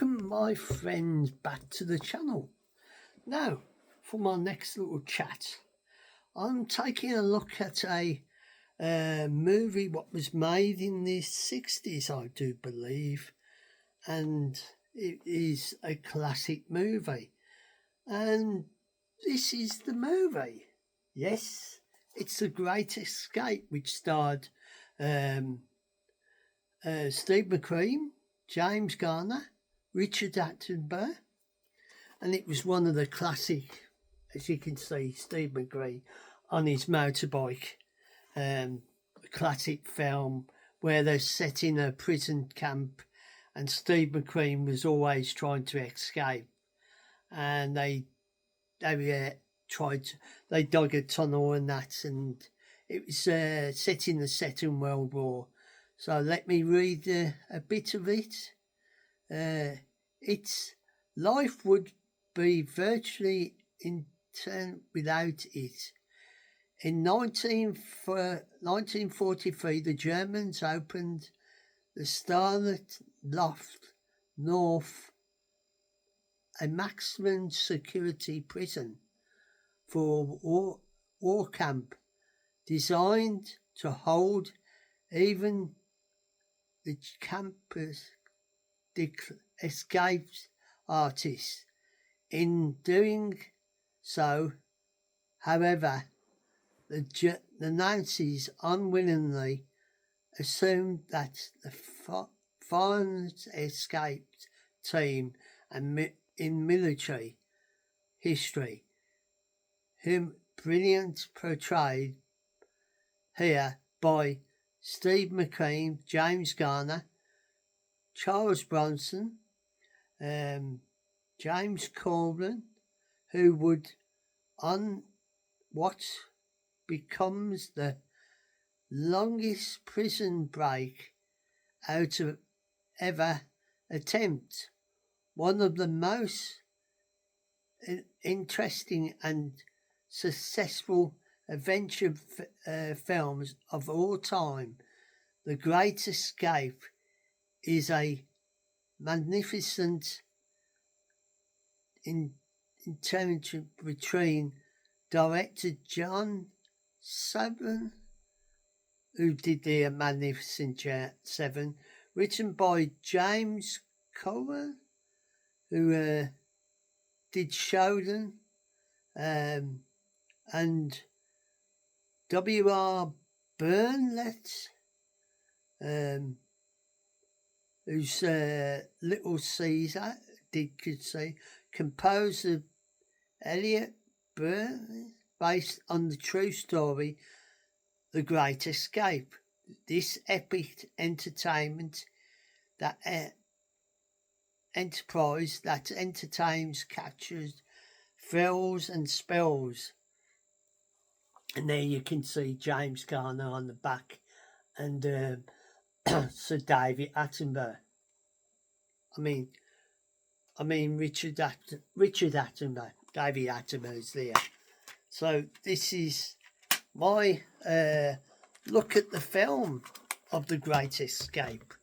Welcome, my friends, back to the channel. Now, for my next little chat, I'm taking a look at a movie what was made in the 60s, I do believe, and it is a classic movie. And this is the movie. Yes, it's The Great Escape, which starred Steve McQueen, James Garner, Richard Attenborough, and it was one of the classic, as you can see, Steve McQueen on his motorbike, classic film where they're set in a prison camp, and Steve McQueen was always trying to escape, and they dug a tunnel and that, and it was set in the Second World War. So let me read a bit of it. Its life would be virtually intern without it. In 1943, the Germans opened the Starlet Loft North, a maximum security prison for war camp designed to hold even the campus escaped artists. In doing so, however, the Nazis unwillingly assumed that the foreign escaped team and in military history, whom brilliant portrayed here by Steve McQueen, James Garner, Charles Bronson, James Corden, who would, on what becomes the longest prison break out of ever attempt, one of the most interesting and successful adventure films of all time. The Great Escape is a magnificent intelligent between director John Saban, who did the Magnificent Seven, written by James Cohen, who did Sheldon, and W.R. Burnett, who's Little Caesar, could say, composed of Elliot Byrne, based on the true story, The Great Escape. This epic entertainment that enterprise that entertains, captures, thrills and spells. And there you can see James Garner on the back and Sir David Attenborough. I mean Richard Attenborough. David Attenborough is there. So this is my look at the film of The Great Escape.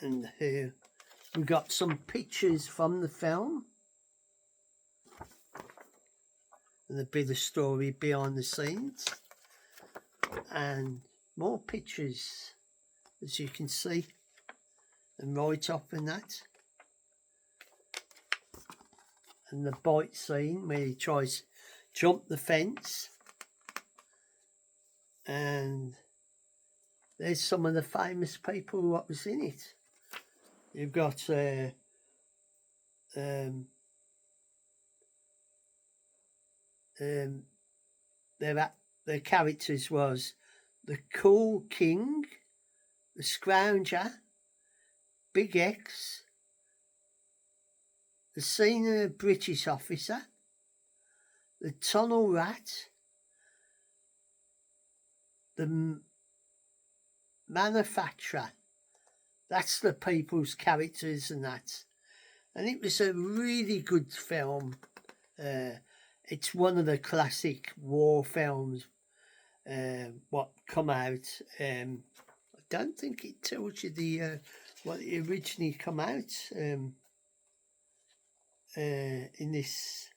And here we got some pictures from the film and a bit of story behind the scenes, and more pictures, as you can see, and right up in that, and the bite scene where he tries to jump the fence, and there's some of the famous people what was in it. You've got their characters was the Cool King, the Scrounger, Big X, the Senior British Officer, the Tunnel Rat, the Manufacturer. That's the people's characters and that. And it was a really good film. It's one of the classic war films what come out. I don't think it tells you the what it originally come out in this,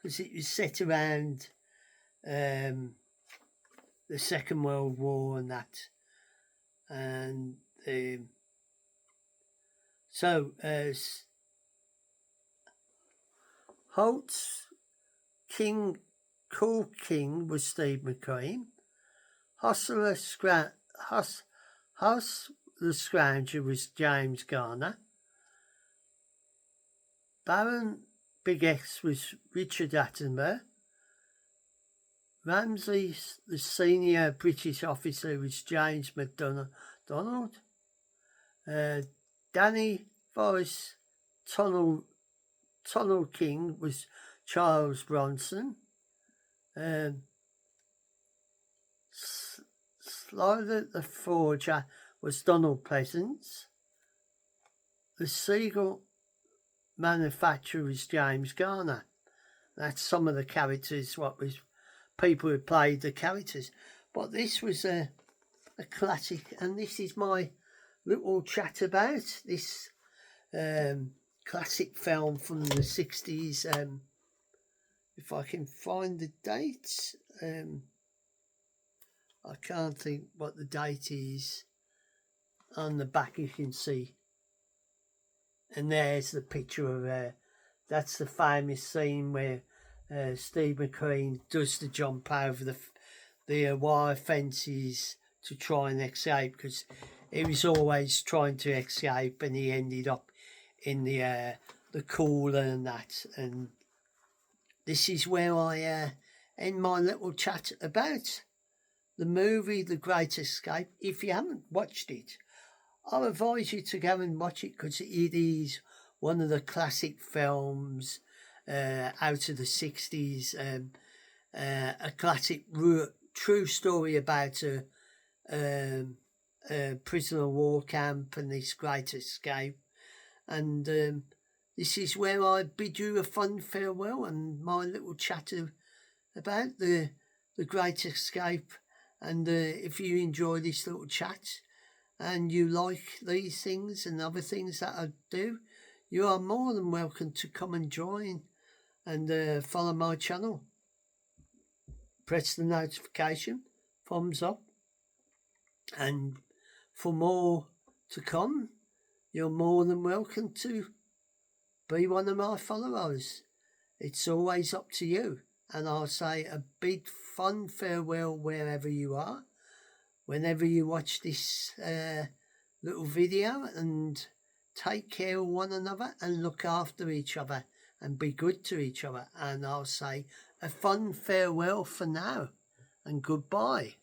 because it was set around the Second World War and that, and so Holt's King, Cool King was Steve McQueen. Hoss the Scrounger was James Garner. Baron Big X was Richard Attenborough. Ramsay, the senior British officer, was James MacDonald. Danny Forrest Tunnel King was Charles Bronson. Slider the Forger was Donald Pleasance. The Seagull manufacturer was James Garner. That's some of the characters, what was people who played the characters. But this was a classic, and this is my little chat about this classic film from the 60s. If I can find the dates, I can't think what the date is. On the back you can see, and there's the picture of that's the famous scene where Steve McQueen does the jump over the wire fences to try and escape, because he was always trying to escape, and he ended up in the cooler and that. And this is where I end my little chat about the movie The Great Escape. If you haven't watched it, I advise you to go and watch it, because it is one of the classic films out of the 60s. A classic true story about a prisoner of war camp and this great escape. And this is where I bid you a fond farewell, and my little chat about the Great Escape. And if you enjoy this little chat and you like these things and other things that I do, you are more than welcome to come and join and follow my channel. Press the notification, thumbs up, and for more to come, you're more than welcome to be one of my followers. It's always up to you. And I'll say a big fond farewell wherever you are, whenever you watch this little video, and take care of one another and look after each other and be good to each other. And I'll say a fond farewell for now, and goodbye.